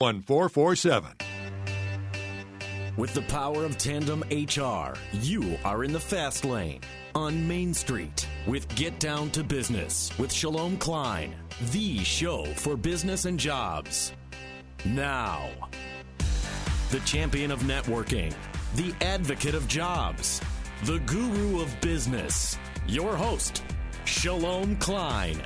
1447. With the power of Tandem HR, you are in the fast lane on Main Street with Get Down to Business with Shalom Klein, the show for business and jobs. Now, the champion of networking, the advocate of jobs, the guru of business, your host, Shalom Klein.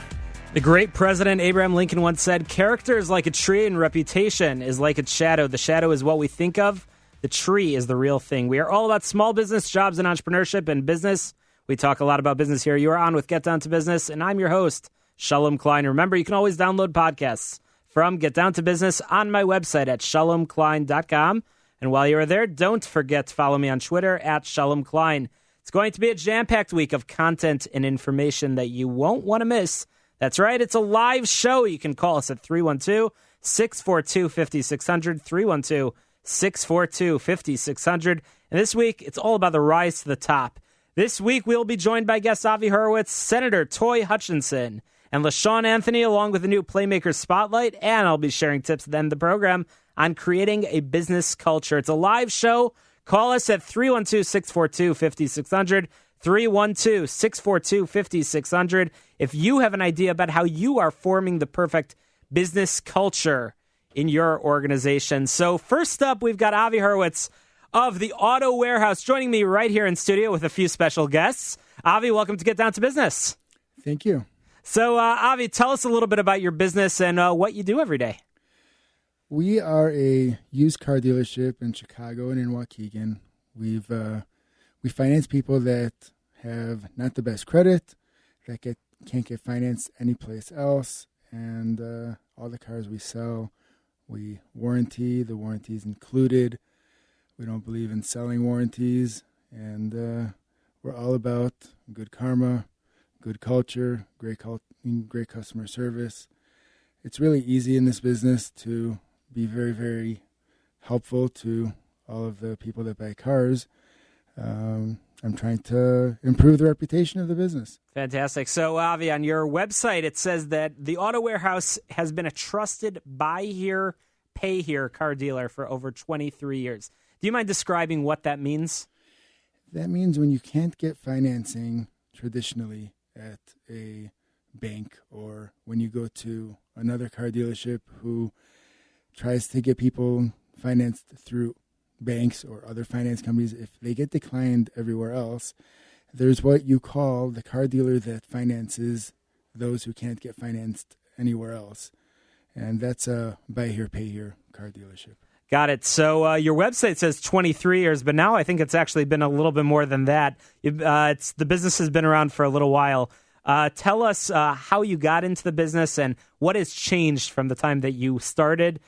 The great President Abraham Lincoln once said, "Character is like a tree and reputation is like its shadow. The shadow is what we think of. The tree is the real thing." We are all about small business, jobs, and entrepreneurship and business. We talk a lot about business here. You are on with Get Down to Business, and I'm your host, Shalom Klein. Remember, you can always download podcasts from Get Down to Business on my website at shalomklein.com. And while you are there, don't forget to follow me on Twitter at Shalom Klein. It's going to be a jam-packed week of content and information that you won't want to miss. That's right, it's a live show. You can call us at 312-642-5600, 312-642-5600. And this week, it's all about the rise to the top. This week, we'll be joined by guests Ave Horowitz, Senator Toy Hutchinson, and LaShawn Anthony, along with the new Playmaker Spotlight. And I'll be sharing tips at the end of the program on creating a business culture. It's a live show. Call us at 312-642-5600, 312-642-5600. If you have an idea about how you are forming the perfect business culture in your organization. So first up, we've got Ave Horowitz of the Auto Warehouse joining me right here in studio with a few special guests. Avi, welcome to Get Down to Business. Thank you. So, Avi, tell us a little bit about your business and what you do every day. We are a used car dealership in Chicago and in Waukegan. We finance people that have not the best credit, that can't get financed anyplace else, and all the cars we sell, we warranty. The warranty is included. We don't believe in selling warranties, and we're all about good karma, good culture, great customer service. It's really easy in this business to be very, very helpful to all of the people that buy cars. I'm trying to improve the reputation of the business. Fantastic. So, Avi, on your website, it says that the Auto Warehouse has been a trusted buy here, pay here car dealer for over 23 years. Do you mind describing what that means? That means when you can't get financing traditionally at a bank, or when you go to another car dealership who tries to get people financed through banks or other finance companies, if they get declined everywhere else, there's what you call the car dealer that finances those who can't get financed anywhere else. And that's a buy here, pay here car dealership. Got it. So your website says 23 years, but now I think it's actually been a little bit more than that. The business has been around for a little while. Tell us how you got into the business and what has changed from the time that you started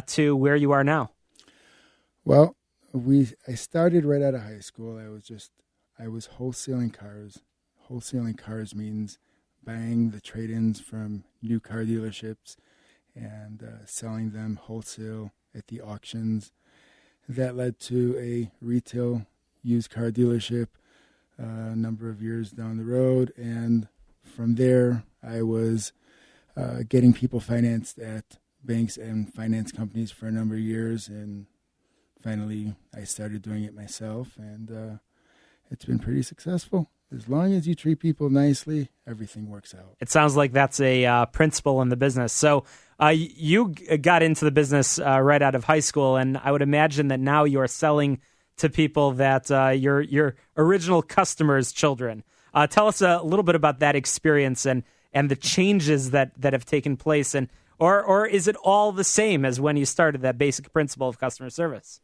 to where you are now. Well, I started right out of high school. I was wholesaling cars. Wholesaling cars means buying the trade-ins from new car dealerships and selling them wholesale at the auctions. That led to a retail used car dealership a number of years down the road, and from there I was getting people financed at banks and finance companies for a number of years, and finally I started doing it myself, and it's been pretty successful. As long as you treat people nicely, everything works out. It sounds like that's a principle in the business. So you got into the business right out of high school, and I would imagine that now you're selling to people that your original customers' children. Tell us a little bit about that experience and the changes that have taken place, and or is it all the same as when you started, that basic principle of customer service?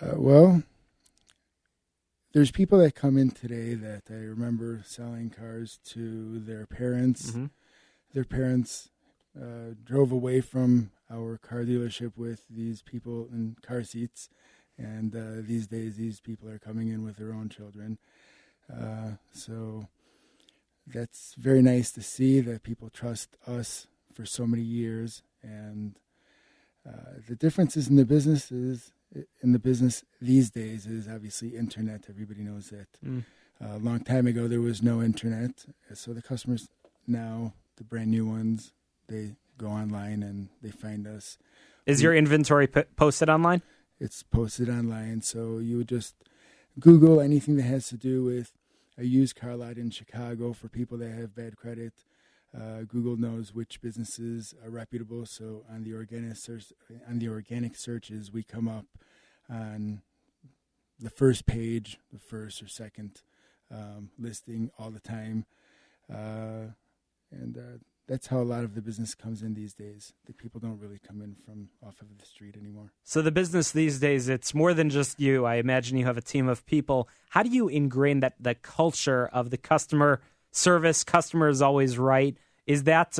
Well, there's people that come in today that I remember selling cars to their parents. Mm-hmm. Their parents drove away from our car dealership with these people in car seats, and these days these people are coming in with their own children. So that's very nice to see that people trust us for so many years, and the differences in the business these days is obviously internet. Everybody knows that. A long time ago there was no internet, so the customers now, the brand new ones, they go online and they find us. Is your inventory posted online? It's posted online, so you would just Google anything that has to do with a used car lot in Chicago for people that have bad credit. Google knows which businesses are reputable, so on the organic searches, we come up on the first page, the first or second listing all the time, and that's how a lot of the business comes in these days. The people don't really come in from off of the street anymore. So the business these days, it's more than just you. I imagine you have a team of people. How do you ingrain that culture of the customer service? Customer is always right. Is that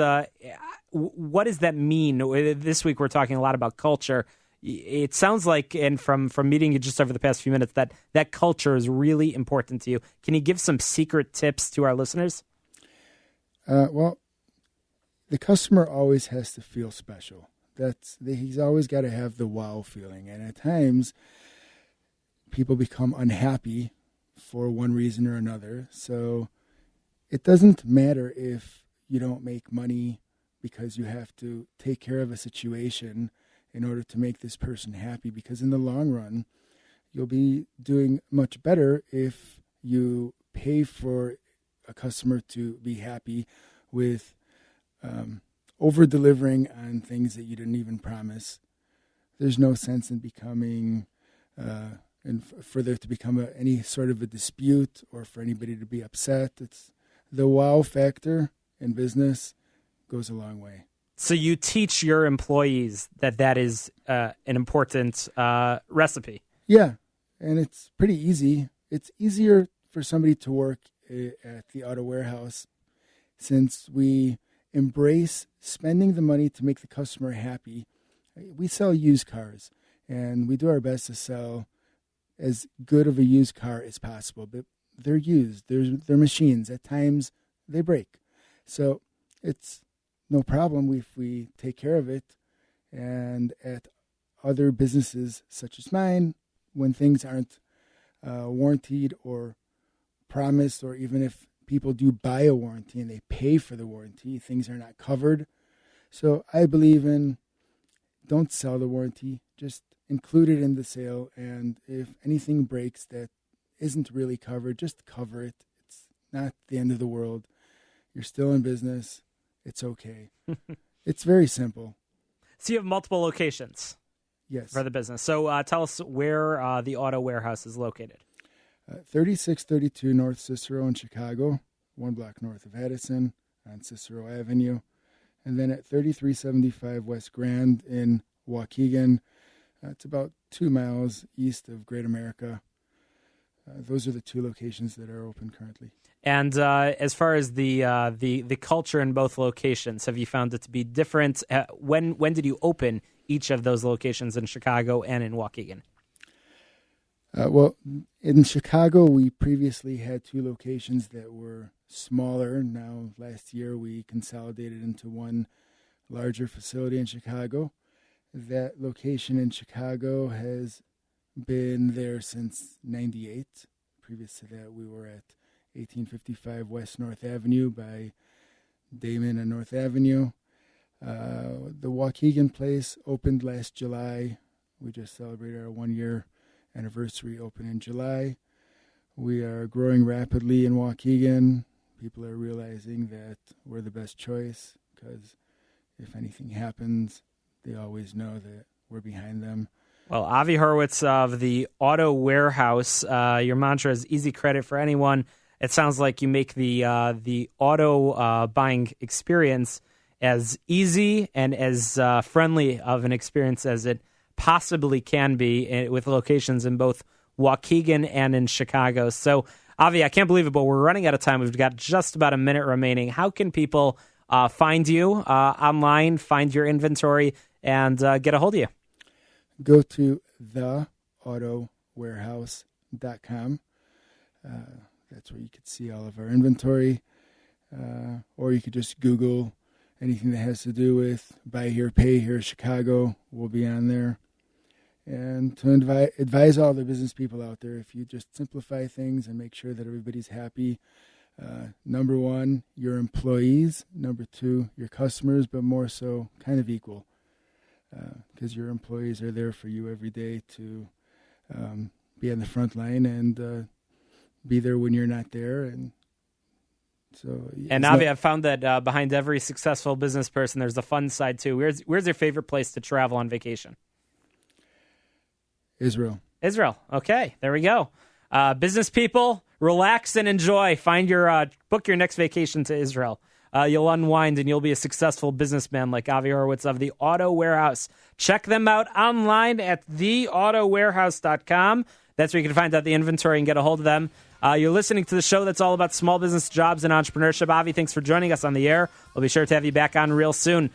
what does that mean? This week we're talking a lot about culture. It sounds like, and from meeting you just over the past few minutes, that culture is really important to you. Can you give some secret tips to our listeners? Well, the customer always has to feel special. He's always got to have the wow feeling. And at times, people become unhappy for one reason or another. So it doesn't matter if you don't make money because you have to take care of a situation in order to make this person happy. Because in the long run, you'll be doing much better if you pay for a customer to be happy with over-delivering on things that you didn't even promise. There's no sense in becoming, and for there to become any sort of a dispute or for anybody to be upset. It's the wow factor in business goes a long way. So you teach your employees that is an important recipe. Yeah, and it's pretty easy. It's easier for somebody to work at the auto warehouse since we embrace spending the money to make the customer happy. We sell used cars, and we do our best to sell as good of a used car as possible. But they're used. They're machines. At times, they break. So it's no problem if we take care of it. And at other businesses such as mine, when things aren't warranted or promised, or even if people do buy a warranty and they pay for the warranty, things are not covered. So I believe in don't sell the warranty, just include it in the sale. And if anything breaks that isn't really covered, just cover it. It's not the end of the world. You're still in business. It's okay. It's very simple. So you have multiple locations. Yes. For the business. So tell us where the auto warehouse is located. 3632 North Cicero in Chicago, 1 block north of Addison on Cicero Avenue. And then at 3375 West Grand in Waukegan. It's about 2 miles east of Great America. Those are the two locations that are open currently. And as far as the culture in both locations, have you found it to be different? When did you open each of those locations in Chicago and in Waukegan? Well, in Chicago, we previously had 2 locations that were smaller. Now, last year, we consolidated into one larger facility in Chicago. That location in Chicago has been there since 98. Previous to that, we were at 1855 West North Avenue by Damon and North Avenue. The Waukegan place opened last July. We just celebrated our 1-year anniversary, open in July. We are growing rapidly in Waukegan. People are realizing that we're the best choice because if anything happens, they always know that we're behind them. Well, Ave Horowitz of the Auto Warehouse, your mantra is easy credit for anyone. It sounds like you make the auto buying experience as easy and as friendly of an experience as it possibly can be with locations in both Waukegan and in Chicago. So, Avi, I can't believe it, but we're running out of time. We've got just about a minute remaining. How can people find you online, find your inventory, and get a hold of you? Go to theautowarehouse.com. That's where you could see all of our inventory. Or you could just Google anything that has to do with buy here, pay here, Chicago. We'll be on there. And to advise all the business people out there, if you just simplify things and make sure that everybody's happy, Number one, your employees. Number two, your customers, but more so kind of equal, because your employees are there for you every day to be on the front line and be there when you're not there. And so, and Avi, I've found that behind every successful business person, there's a fun side too. Where's your favorite place to travel on vacation? Israel. Okay, there we go. Business people, relax and enjoy. Book your next vacation to Israel. You'll unwind and you'll be a successful businessman like Ave Horowitz of the Auto Warehouse. Check them out online at theautowarehouse.com. That's where you can find out the inventory and get a hold of them. You're listening to the show that's all about small business, jobs, and entrepreneurship. Avi, thanks for joining us on the air. We'll be sure to have you back on real soon.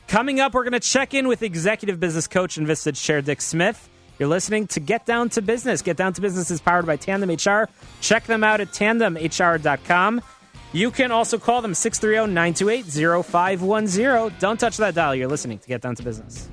Coming up, we're going to check in with executive business coach and Vistage Chair Dick Smith. You're listening to Get Down to Business. Get Down to Business is powered by Tandem HR. Check them out at tandemhr.com. You can also call them 630-928-0510. Don't touch that dial. You're listening to Get Down to Business.